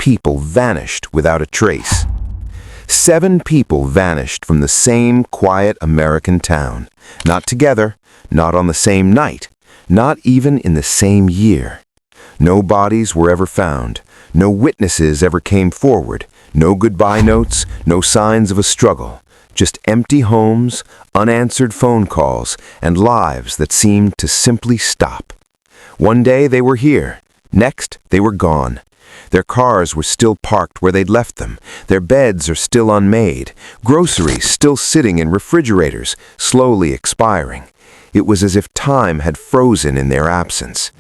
people vanished without a trace. 7 people vanished from the same quiet American town. Not together, not on the same night, not even in the same year. No bodies were ever found. No witnesses ever came forward. No goodbye notes, no signs of a struggle. Just empty homes, unanswered phone calls, and lives that seemed to simply stop. One day they were here. Next, they were gone. Their cars were still parked where they'd left them. Their beds are still unmade. Groceries still sitting in refrigerators, slowly expiring. It was as if time had frozen in their absence.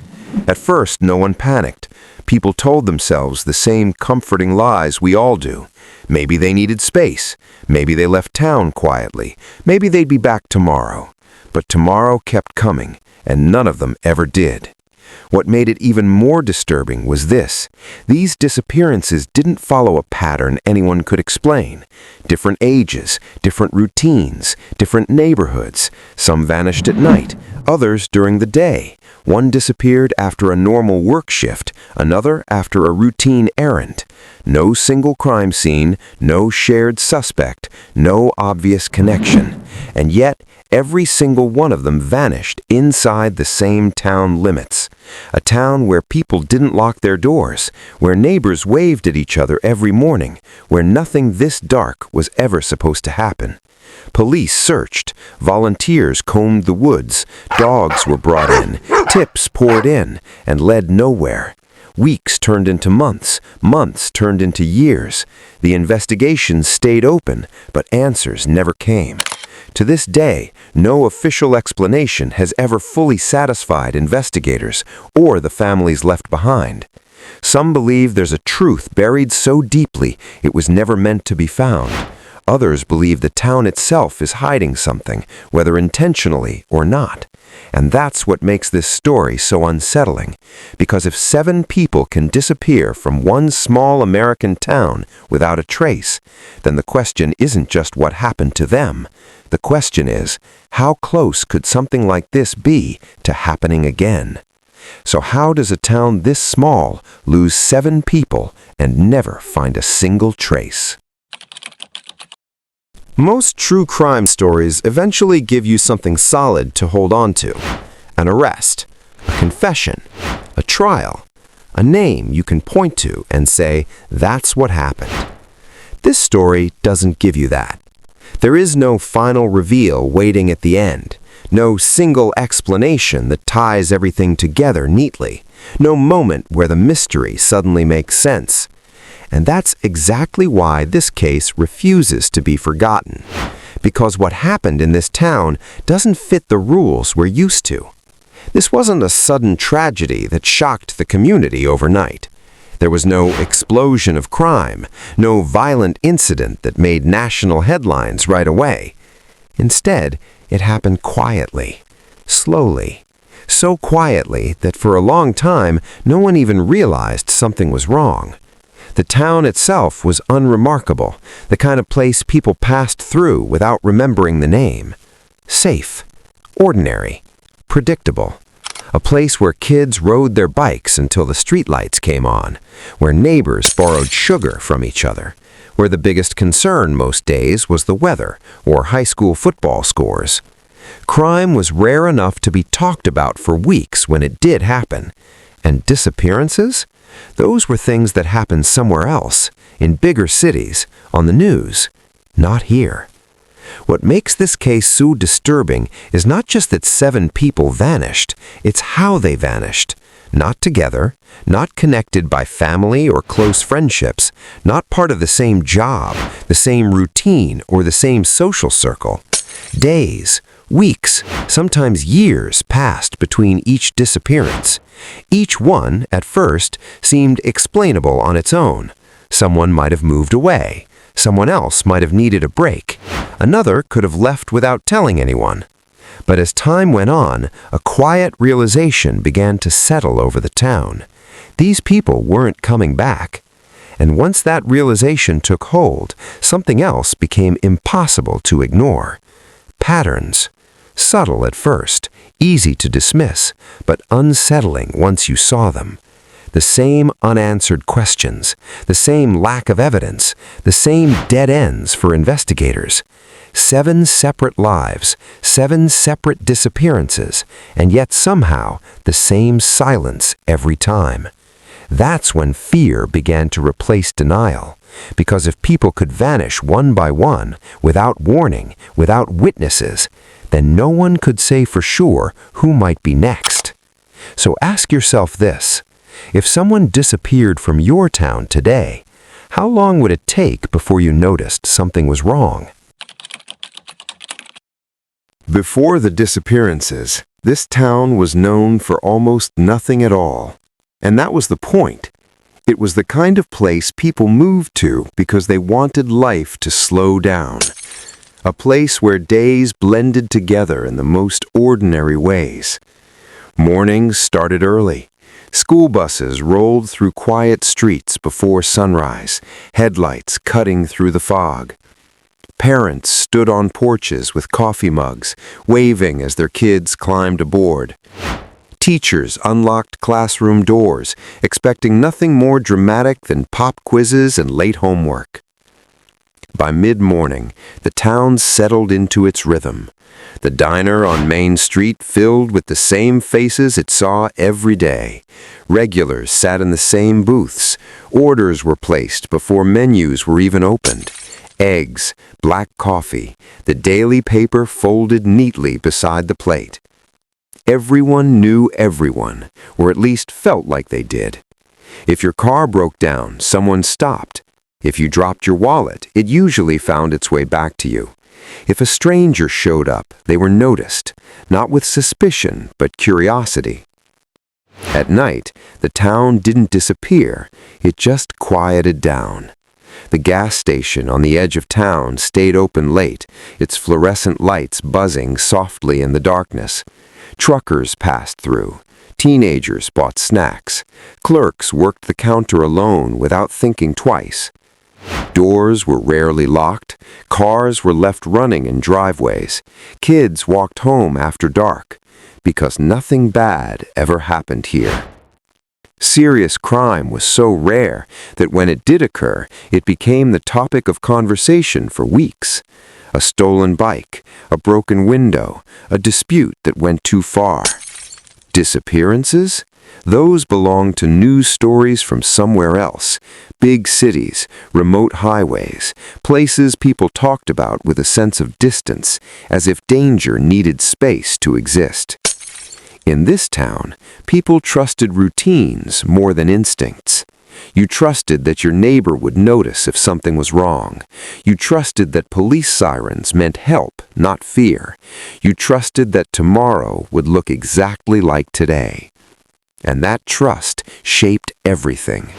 At first, no one panicked. People told themselves the same comforting lies we all do. Maybe they needed space. Maybe they left town quietly. Maybe they'd be back tomorrow. But tomorrow kept coming, and none of them ever did. What made it even more disturbing was this. These disappearances didn't follow a pattern anyone could explain. Different ages, different routines, different neighborhoods. Some vanished at night, others during the day. One disappeared after a normal work shift, another after a routine errand. No single crime scene, no shared suspect, no obvious connection. And yet, every single one of them vanished inside the same town limits. A town where people didn't lock their doors, where neighbors waved at each other every morning, where nothing this dark was ever supposed to happen. Police searched, volunteers combed the woods, dogs were brought in, tips poured in, and led nowhere. Weeks turned into months, months turned into years. The investigations stayed open, but answers never came. To this day, no official explanation has ever fully satisfied investigators or the families left behind. Some believe there's a truth buried so deeply it was never meant to be found. Others believe the town itself is hiding something, whether intentionally or not. And that's what makes this story so unsettling. Because if 7 people can disappear from one small American town without a trace, then the question isn't just what happened to them. The question is, how close could something like this be to happening again? So how does a town this small lose 7 people and never find a single trace? Most true crime stories eventually give you something solid to hold on to. An arrest, a confession, a trial, a name you can point to and say, that's what happened. This story doesn't give you that. There is no final reveal waiting at the end, no single explanation that ties everything together neatly, no moment where the mystery suddenly makes sense. And that's exactly why this case refuses to be forgotten. Because what happened in this town doesn't fit the rules we're used to. This wasn't a sudden tragedy that shocked the community overnight. There was no explosion of crime, no violent incident that made national headlines right away. Instead, it happened quietly, slowly, so quietly that for a long time no one even realized something was wrong. The town itself was unremarkable, the kind of place people passed through without remembering the name. Safe, ordinary, predictable. A place where kids rode their bikes until the streetlights came on, where neighbors borrowed sugar from each other, where the biggest concern most days was the weather or high school football scores. Crime was rare enough to be talked about for weeks when it did happen. And disappearances? Those were things that happened somewhere else, in bigger cities, on the news, not here. What makes this case so disturbing is not just that 7 people vanished, it's how they vanished. Not together, not connected by family or close friendships, not part of the same job, the same routine, or the same social circle. Days, weeks, sometimes years passed between each disappearance. Each one, at first, seemed explainable on its own. Someone might have moved away. Someone else might have needed a break. Another could have left without telling anyone. But as time went on, a quiet realization began to settle over the town. These people weren't coming back. And once that realization took hold, something else became impossible to ignore. Patterns. Subtle at first, easy to dismiss, but unsettling once you saw them. The same unanswered questions, the same lack of evidence, the same dead ends for investigators. 7 separate lives, 7 separate disappearances, and yet somehow the same silence every time. That's when fear began to replace denial, because if people could vanish one by one, without warning, without witnesses, then no one could say for sure who might be next. So ask yourself this: if someone disappeared from your town today, how long would it take before you noticed something was wrong? Before the disappearances, this town was known for almost nothing at all. And that was the point. It was the kind of place people moved to because they wanted life to slow down. A place where days blended together in the most ordinary ways. Mornings started early. School buses rolled through quiet streets before sunrise, headlights cutting through the fog. Parents stood on porches with coffee mugs, waving as their kids climbed aboard. Teachers unlocked classroom doors, expecting nothing more dramatic than pop quizzes and late homework. By mid-morning, the town settled into its rhythm. The diner on Main Street filled with the same faces it saw every day. Regulars sat in the same booths. Orders were placed before menus were even opened. Eggs, black coffee, the daily paper folded neatly beside the plate. Everyone knew everyone, or at least felt like they did. If your car broke down, someone stopped. If you dropped your wallet, it usually found its way back to you. If a stranger showed up, they were noticed, not with suspicion, but curiosity. At night, the town didn't disappear, it just quieted down. The gas station on the edge of town stayed open late, its fluorescent lights buzzing softly in the darkness. Truckers passed through. Teenagers bought snacks. Clerks worked the counter alone without thinking twice. Doors were rarely locked. Cars were left running in driveways. Kids walked home after dark, because nothing bad ever happened here. Serious crime was so rare that when it did occur, it became the topic of conversation for weeks. A stolen bike, a broken window, a dispute that went too far. Disappearances? Those belonged to news stories from somewhere else. Big cities, remote highways, places people talked about with a sense of distance, as if danger needed space to exist. In this town, people trusted routines more than instincts. You trusted that your neighbor would notice if something was wrong. You trusted that police sirens meant help, not fear. You trusted that tomorrow would look exactly like today. And that trust shaped everything.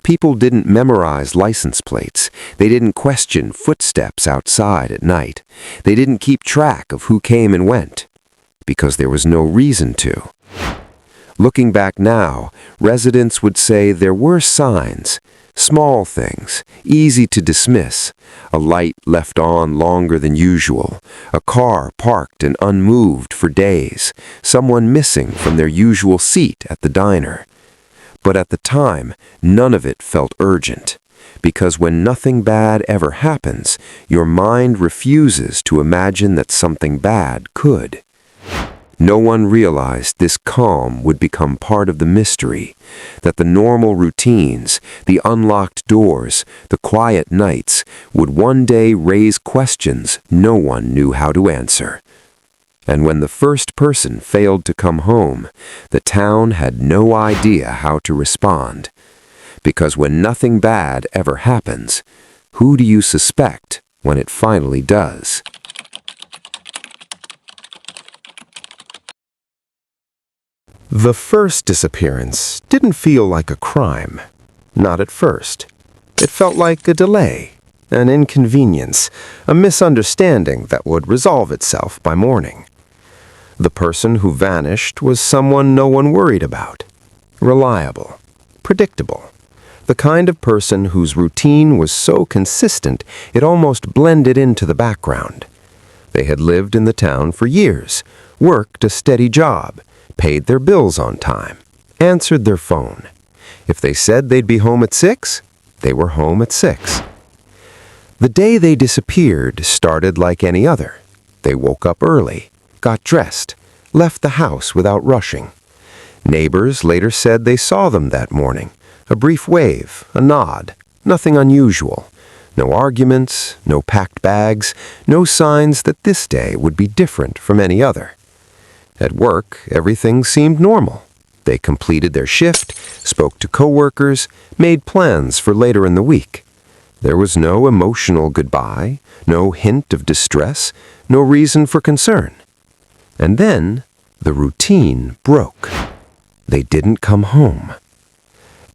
People didn't memorize license plates. They didn't question footsteps outside at night. They didn't keep track of who came and went, because there was no reason to. Looking back now, residents would say there were signs, small things, easy to dismiss, a light left on longer than usual, a car parked and unmoved for days, someone missing from their usual seat at the diner. But at the time, none of it felt urgent, because when nothing bad ever happens, your mind refuses to imagine that something bad could. No one realized this calm would become part of the mystery, that the normal routines, the unlocked doors, the quiet nights would one day raise questions no one knew how to answer. And when the first person failed to come home, the town had no idea how to respond. Because when nothing bad ever happens, who do you suspect when it finally does? The first disappearance didn't feel like a crime. Not at first. It felt like a delay, an inconvenience, a misunderstanding that would resolve itself by morning. The person who vanished was someone no one worried about. Reliable, predictable. The kind of person whose routine was so consistent it almost blended into the background. They had lived in the town for years, worked a steady job, paid their bills on time, answered their phone. If they said they'd be home at 6, they were home at 6. The day they disappeared started like any other. They woke up early, got dressed, left the house without rushing. Neighbors later said they saw them that morning. A brief wave, a nod, nothing unusual. No arguments, no packed bags, no signs that this day would be different from any other. At work, everything seemed normal. They completed their shift, spoke to coworkers, made plans for later in the week. There was no emotional goodbye, no hint of distress, no reason for concern. And then, the routine broke. They didn't come home.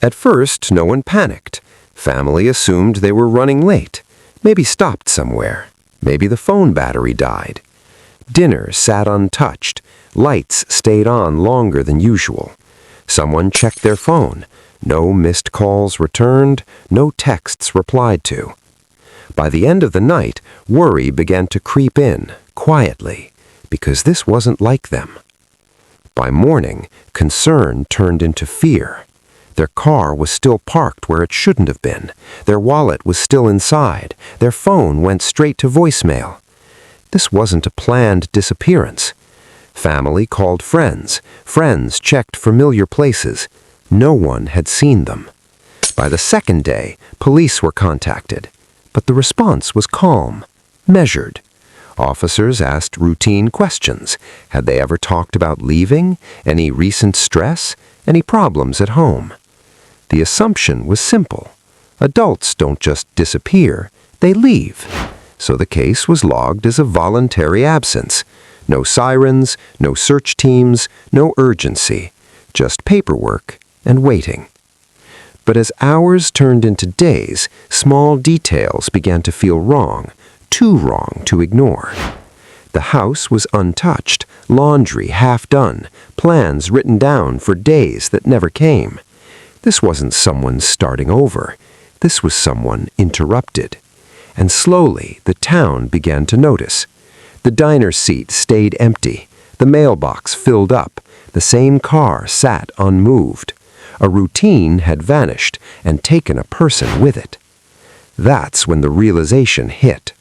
At first, no one panicked. Family assumed they were running late, maybe stopped somewhere, maybe the phone battery died. Dinner sat untouched, lights stayed on longer than usual. Someone checked their phone. No missed calls returned, no texts replied to. By the end of the night, worry began to creep in, quietly, because this wasn't like them. By morning, concern turned into fear. Their car was still parked where it shouldn't have been. Their wallet was still inside. Their phone went straight to voicemail. This wasn't a planned disappearance. Family called friends. Friends checked familiar places. No one had seen them. By the second day, police were contacted. But the response was calm, measured. Officers asked routine questions. Had they ever talked about leaving? Any recent stress? Any problems at home? The assumption was simple. Adults don't just disappear, they leave. So the case was logged as a voluntary absence. No sirens, no search teams, no urgency. Just paperwork and waiting. But as hours turned into days, small details began to feel wrong, too wrong to ignore. The house was untouched, laundry half done, plans written down for days that never came. This wasn't someone starting over. This was someone interrupted. And slowly, the town began to notice. The diner seat stayed empty. The mailbox filled up. The same car sat unmoved. A routine had vanished and taken a person with it. That's when the realization hit.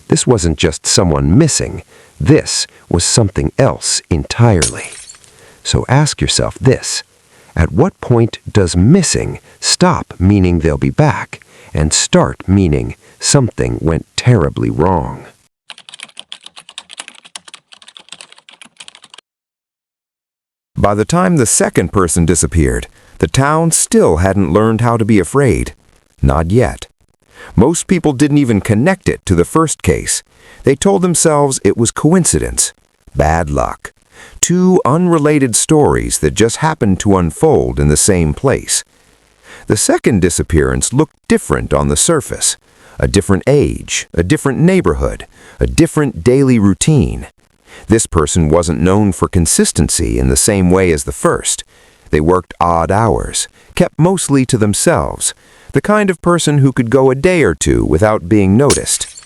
This wasn't just someone missing. This was something else entirely. So ask yourself this. At what point does missing stop meaning they'll be back and start meaning something went terribly wrong? By the time the second person disappeared, the town still hadn't learned how to be afraid. Not yet. Most people didn't even connect it to the first case. They told themselves it was coincidence, bad luck. Two unrelated stories that just happened to unfold in the same place. The second disappearance looked different on the surface. A different age, a different neighborhood, a different daily routine. This person wasn't known for consistency in the same way as the first. They worked odd hours, kept mostly to themselves, the kind of person who could go a day or two without being noticed.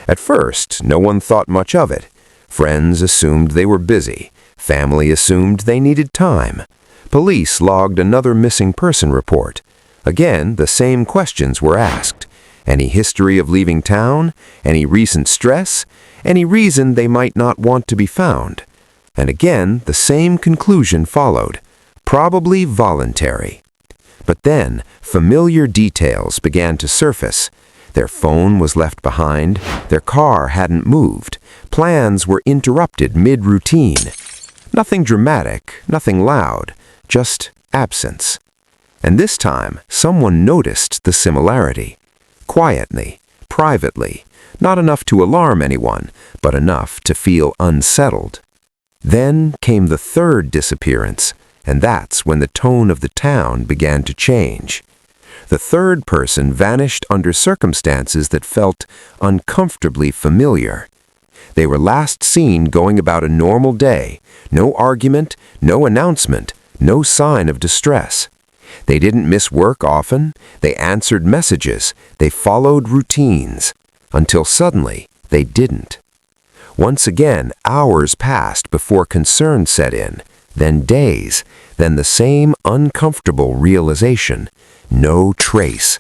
At first, no one thought much of it. Friends assumed they were busy. Family assumed they needed time. Police logged another missing person report. Again, the same questions were asked. Any history of leaving town? Any recent stress? Any reason they might not want to be found? And again, the same conclusion followed. Probably voluntary. But then, familiar details began to surface. Their phone was left behind. Their car hadn't moved. Plans were interrupted mid-routine. Nothing dramatic, nothing loud, just absence. And this time, someone noticed the similarity. Quietly, privately, not enough to alarm anyone, but enough to feel unsettled. Then came the third disappearance, and that's when the tone of the town began to change. The third person vanished under circumstances that felt uncomfortably familiar. They were last seen going about a normal day, no argument, no announcement, no sign of distress. They didn't miss work often, they answered messages, they followed routines, until suddenly they didn't. Once again, hours passed before concern set in, then days, then the same uncomfortable realization: no trace.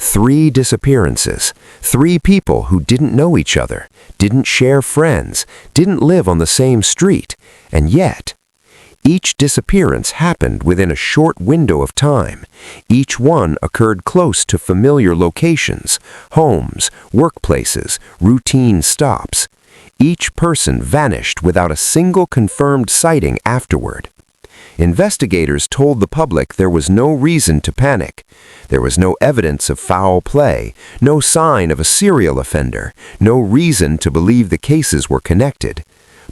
3 disappearances, 3 people who didn't know each other, didn't share friends, didn't live on the same street, and yet, each disappearance happened within a short window of time. Each one occurred close to familiar locations, homes, workplaces, routine stops. Each person vanished without a single confirmed sighting afterward. Investigators told the public there was no reason to panic. There was no evidence of foul play, no sign of a serial offender, no reason to believe the cases were connected.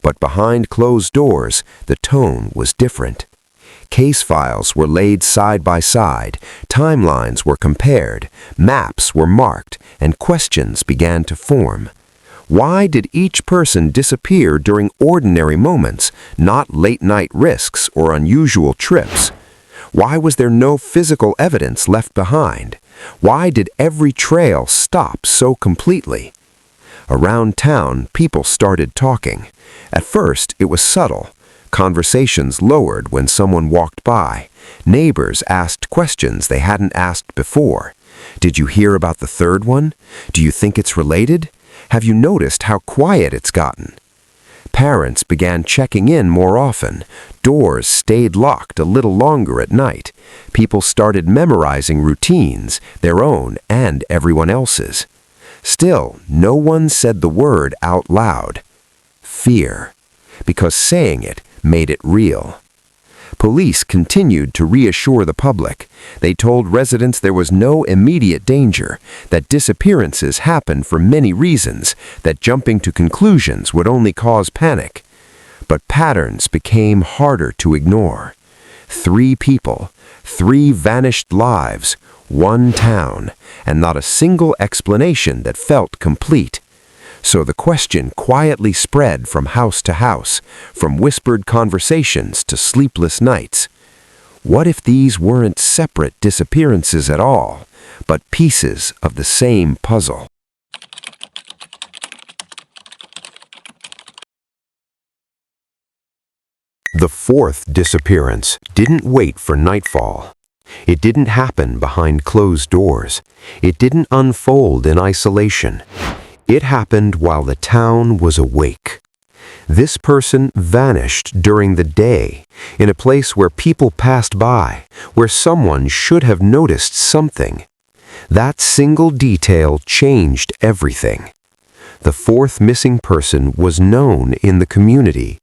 But behind closed doors, the tone was different. Case files were laid side by side, timelines were compared, maps were marked, and questions began to form. Why did each person disappear during ordinary moments, not late-night risks or unusual trips? Why was there no physical evidence left behind? Why did every trail stop so completely? Around town, people started talking. At first, it was subtle. Conversations lowered when someone walked by. Neighbors asked questions they hadn't asked before. Did you hear about the third one? Do you think it's related? Have you noticed how quiet it's gotten? Parents began checking in more often. Doors stayed locked a little longer at night. People started memorizing routines, their own and everyone else's. Still, no one said the word out loud. Fear. Because saying it made it real. Police continued to reassure the public. They told residents there was no immediate danger, that disappearances happened for many reasons, that jumping to conclusions would only cause panic. But patterns became harder to ignore. 3 people, 3 vanished lives, 1 town, and not a single explanation that felt complete. So the question quietly spread from house to house, from whispered conversations to sleepless nights. What if these weren't separate disappearances at all, but pieces of the same puzzle? The 4th disappearance didn't wait for nightfall. It didn't happen behind closed doors. It didn't unfold in isolation. It happened while the town was awake. This person vanished during the day, in a place where people passed by, where someone should have noticed something. That single detail changed everything. The 4th missing person was known in the community.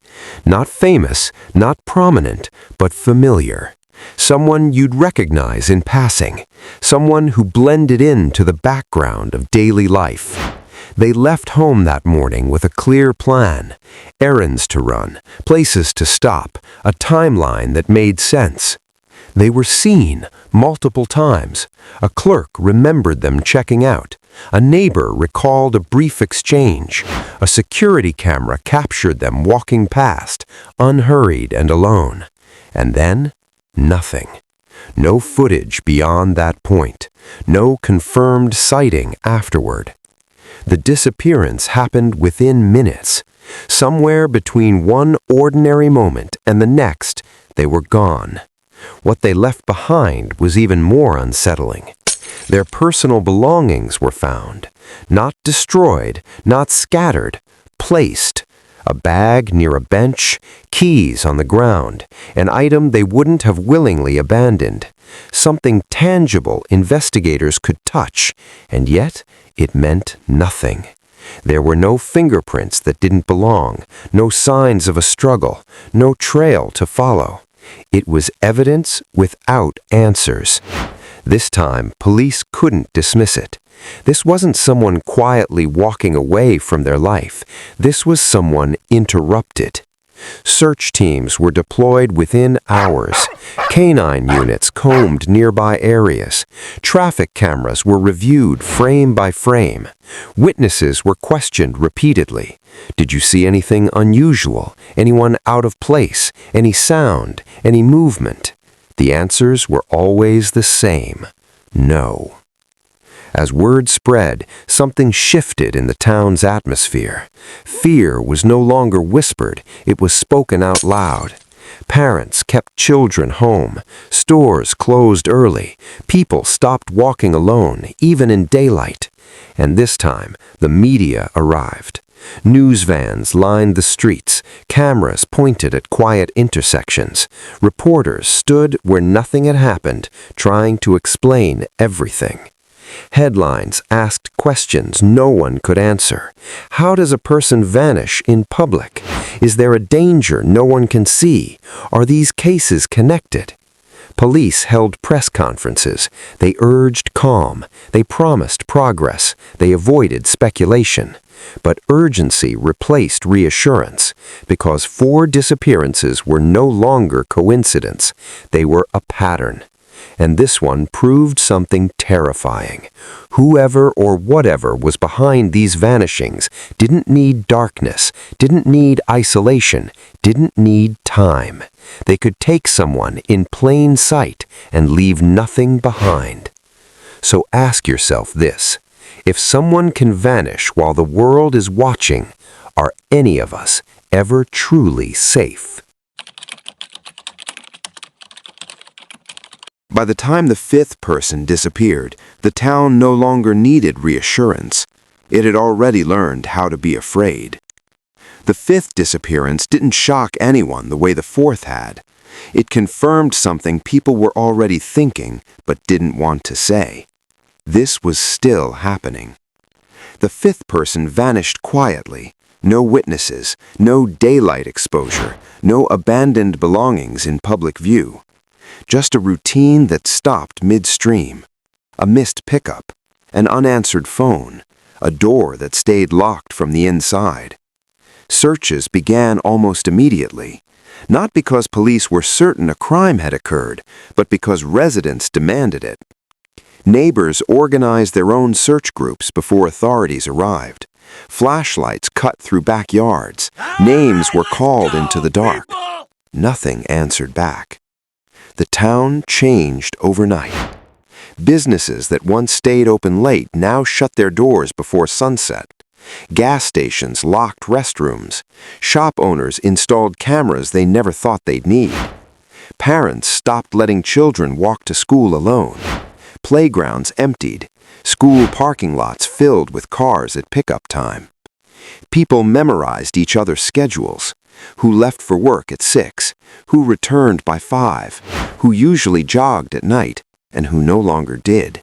Not famous, not prominent, but familiar. Someone you'd recognize in passing. Someone who blended into the background of daily life. They left home that morning with a clear plan, errands to run, places to stop, a timeline that made sense. They were seen multiple times. A clerk remembered them checking out. A neighbor recalled a brief exchange. A security camera captured them walking past, unhurried and alone. And then, nothing. No footage beyond that point. No confirmed sighting afterward. The disappearance happened within minutes. Somewhere between one ordinary moment and the next, they were gone. What they left behind was even more unsettling. Their personal belongings were found, not destroyed, not scattered, placed. A bag near a bench, keys on the ground, an item they wouldn't have willingly abandoned. Something tangible investigators could touch, and yet it meant nothing. There were no fingerprints that didn't belong, no signs of a struggle, no trail to follow. It was evidence without answers. This time, police couldn't dismiss it. This wasn't someone quietly walking away from their life. This was someone interrupted. Search teams were deployed within hours. Canine units combed nearby areas. Traffic cameras were reviewed frame by frame. Witnesses were questioned repeatedly. Did you see anything unusual? Anyone out of place? Any sound? Any movement? The answers were always the same. No. As word spread, something shifted in the town's atmosphere. Fear was no longer whispered, it was spoken out loud. Parents kept children home, stores closed early, people stopped walking alone, even in daylight. And this time, the media arrived. News vans lined the streets, cameras pointed at quiet intersections. Reporters stood where nothing had happened, trying to explain everything. Headlines asked questions no one could answer. How does a person vanish in public? Is there a danger no one can see? Are these cases connected? Police held press conferences. They urged calm. They promised progress. They avoided speculation. But urgency replaced reassurance, because 4 disappearances were no longer coincidence. They were a pattern. And this one proved something terrifying. Whoever or whatever was behind these vanishings didn't need darkness, didn't need isolation, didn't need time. They could take someone in plain sight and leave nothing behind. So ask yourself this: if someone can vanish while the world is watching, are any of us ever truly safe? By the time the 5th person disappeared, the town no longer needed reassurance. It had already learned how to be afraid. The 5th disappearance didn't shock anyone the way the 4th had. It confirmed something people were already thinking but didn't want to say. This was still happening. The 5th person vanished quietly. No witnesses, no daylight exposure, no abandoned belongings in public view. Just a routine that stopped midstream. A missed pickup, an unanswered phone, a door that stayed locked from the inside. Searches began almost immediately, not because police were certain a crime had occurred, but because residents demanded it. Neighbors organized their own search groups before authorities arrived. Flashlights cut through backyards. Names were called into the dark. Nothing answered back. The town changed overnight. Businesses that once stayed open late now shut their doors before sunset. Gas stations locked restrooms. Shop owners installed cameras they never thought they'd need. Parents stopped letting children walk to school alone. Playgrounds emptied. School parking lots filled with cars at pickup time. People memorized each other's schedules. Who left for work at 6, who returned by 5, who usually jogged at night, and who no longer did.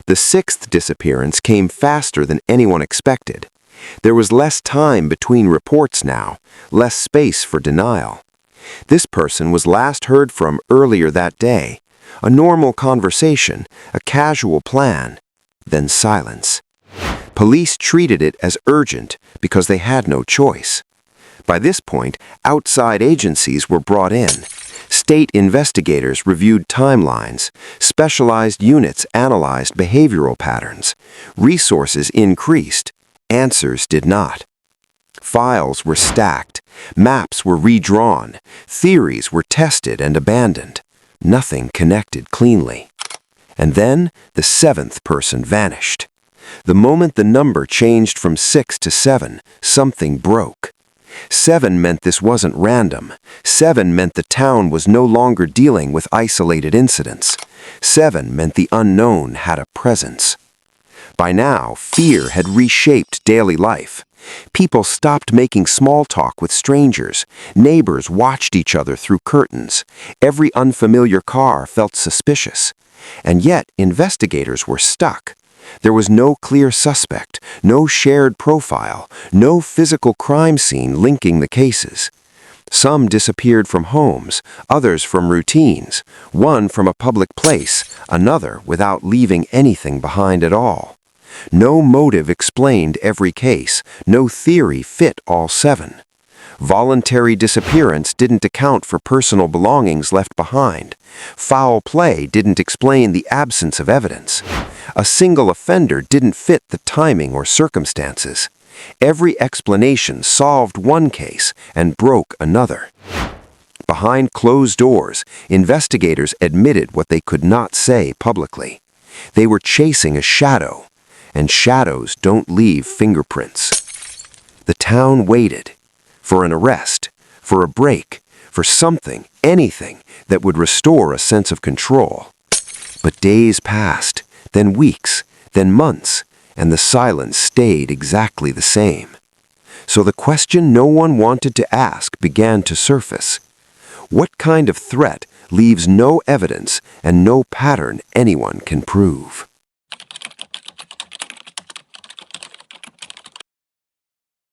The 6th disappearance came faster than anyone expected. There was less time between reports now, less space for denial. This person was last heard from earlier that day. A normal conversation, a casual plan, then silence. Police treated it as urgent because they had no choice. By this point, outside agencies were brought in. State investigators reviewed timelines. Specialized units analyzed behavioral patterns. Resources increased. Answers did not. Files were stacked. Maps were redrawn. Theories were tested and abandoned. Nothing connected cleanly. And then the 7th person vanished. The moment the number changed from 6 to 7, something broke. 7 meant this wasn't random. 7 meant the town was no longer dealing with isolated incidents. 7 meant the unknown had a presence. By now, fear had reshaped daily life. People stopped making small talk with strangers. Neighbors watched each other through curtains. Every unfamiliar car felt suspicious. And yet, investigators were stuck. There was no clear suspect, no shared profile, no physical crime scene linking the cases. Some disappeared from homes, others from routines, one from a public place, another without leaving anything behind at all. No motive explained every case, no theory fit all 7. Voluntary disappearance didn't account for personal belongings left behind. Foul play didn't explain the absence of evidence. A single offender didn't fit the timing or circumstances. Every explanation solved one case and broke another. Behind closed doors, investigators admitted what they could not say publicly. They were chasing a shadow, and shadows don't leave fingerprints. The town waited. For an arrest, for a break, for something, anything, that would restore a sense of control. But days passed, then weeks, then months, and the silence stayed exactly the same. So the question no one wanted to ask began to surface. What kind of threat leaves no evidence and no pattern anyone can prove?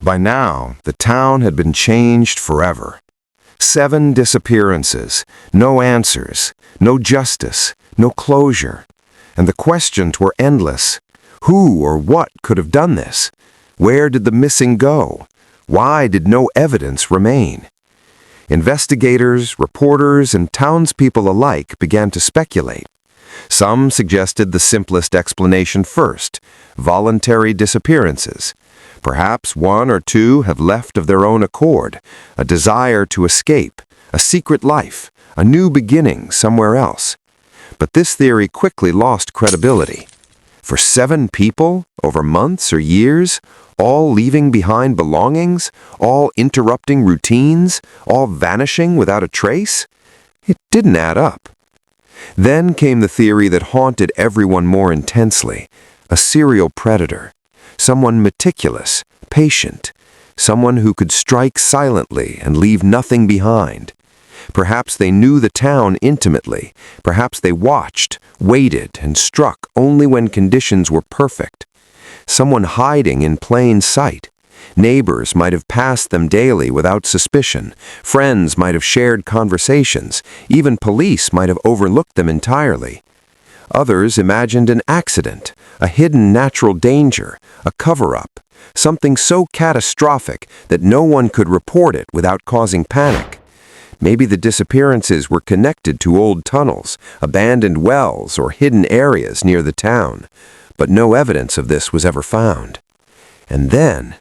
By now, the town had been changed forever. 7 disappearances, no answers, no justice, no closure. And the questions were endless. Who or what could have done this? Where did the missing go? Why did no evidence remain? Investigators, reporters, and townspeople alike began to speculate. Some suggested the simplest explanation first: voluntary disappearances. Perhaps 1 or 2 have left of their own accord, a desire to escape, a secret life, a new beginning somewhere else. But this theory quickly lost credibility. For 7 people, over months or years, all leaving behind belongings, all interrupting routines, all vanishing without a trace? It didn't add up. Then came the theory that haunted everyone more intensely: a serial predator. Someone meticulous, patient, someone who could strike silently and leave nothing behind. Perhaps they knew the town intimately. Perhaps they watched, waited, and struck only when conditions were perfect. Someone hiding in plain sight. Neighbors might have passed them daily without suspicion. Friends might have shared conversations. Even police might have overlooked them entirely. Others imagined an accident, a hidden natural danger, a cover-up, something so catastrophic that no one could report it without causing panic. Maybe the disappearances were connected to old tunnels, abandoned wells, or hidden areas near the town, but no evidence of this was ever found. And then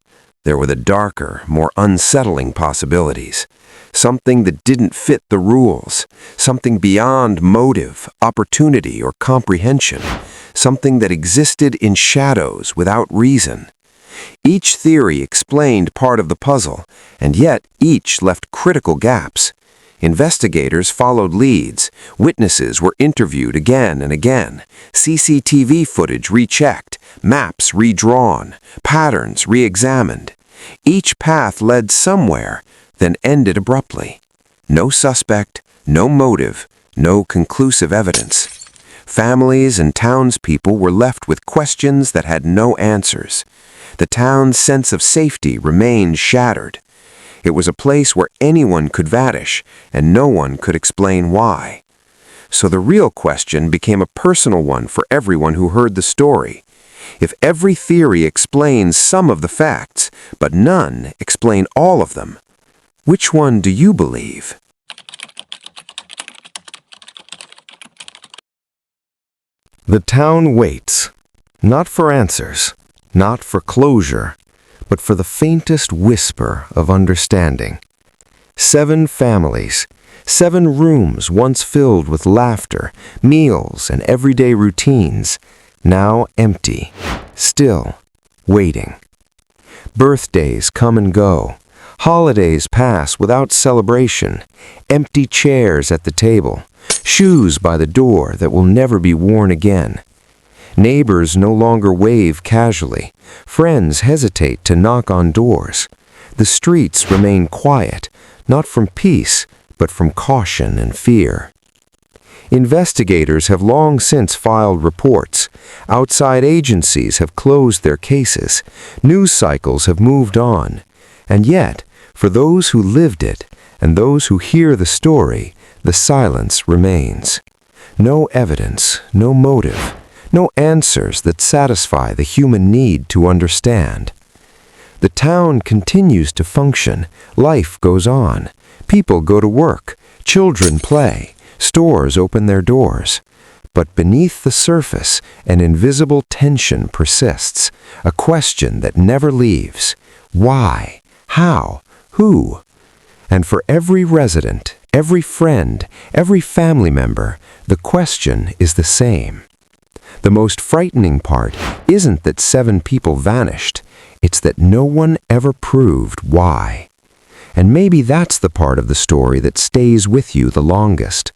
there were the darker, more unsettling possibilities. Something that didn't fit the rules, something beyond motive, opportunity, or comprehension, something that existed in shadows without reason. Each theory explained part of the puzzle, and yet each left critical gaps. Investigators followed leads, witnesses were interviewed again and again, CCTV footage rechecked, maps redrawn, patterns re-examined. Each path led somewhere, then ended abruptly. No suspect, no motive, no conclusive evidence. Families and townspeople were left with questions that had no answers. The town's sense of safety remained shattered. It was a place where anyone could vanish, and no one could explain why. So the real question became a personal one for everyone who heard the story. If every theory explains some of the facts, but none explain all of them, which one do you believe? The town waits, not for answers, not for closure, but for the faintest whisper of understanding. 7 families, 7 rooms once filled with laughter, meals, and everyday routines, now empty, still, waiting. Birthdays come and go. Holidays pass without celebration. Empty chairs at the table. Shoes by the door that will never be worn again. Neighbors no longer wave casually. Friends hesitate to knock on doors. The streets remain quiet, not from peace, but from caution and fear. Investigators have long since filed reports. Outside agencies have closed their cases. News cycles have moved on. And yet, for those who lived it and those who hear the story, the silence remains. No evidence, no motive, no answers that satisfy the human need to understand. The town continues to function. Life goes on. People go to work. Children play. Stores open their doors. But beneath the surface, an invisible tension persists, a question that never leaves. Why? How? Who? And for every resident, every friend, every family member, the question is the same. The most frightening part isn't that 7 people vanished, it's that no one ever proved why. And maybe that's the part of the story that stays with you the longest.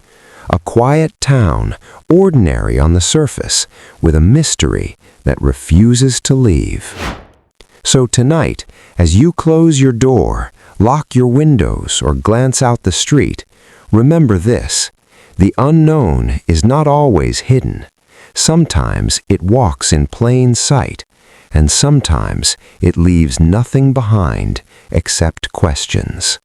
A quiet town, ordinary on the surface, with a mystery that refuses to leave. So tonight, as you close your door, lock your windows, or glance out the street, remember this: the unknown is not always hidden. Sometimes it walks in plain sight, and sometimes it leaves nothing behind except questions.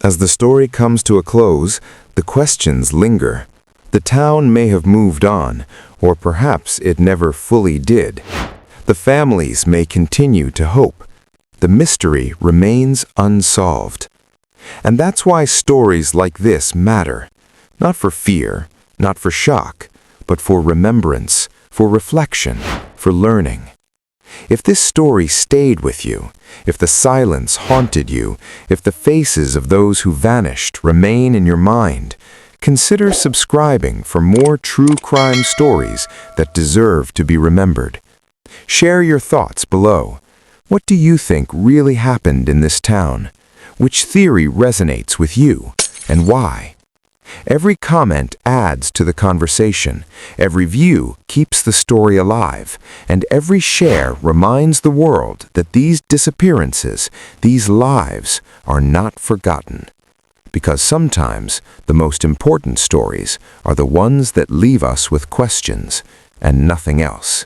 As the story comes to a close, the questions linger. The town may have moved on, or perhaps it never fully did. The families may continue to hope. The mystery remains unsolved. And that's why stories like this matter. Not for fear, not for shock, but for remembrance, for reflection, for learning. If this story stayed with you, if the silence haunted you, if the faces of those who vanished remain in your mind, consider subscribing for more true crime stories that deserve to be remembered. Share your thoughts below. What do you think really happened in this town? Which theory resonates with you, and why? Every comment adds to the conversation, every view keeps the story alive, and every share reminds the world that these disappearances, these lives, are not forgotten. Because sometimes the most important stories are the ones that leave us with questions and nothing else.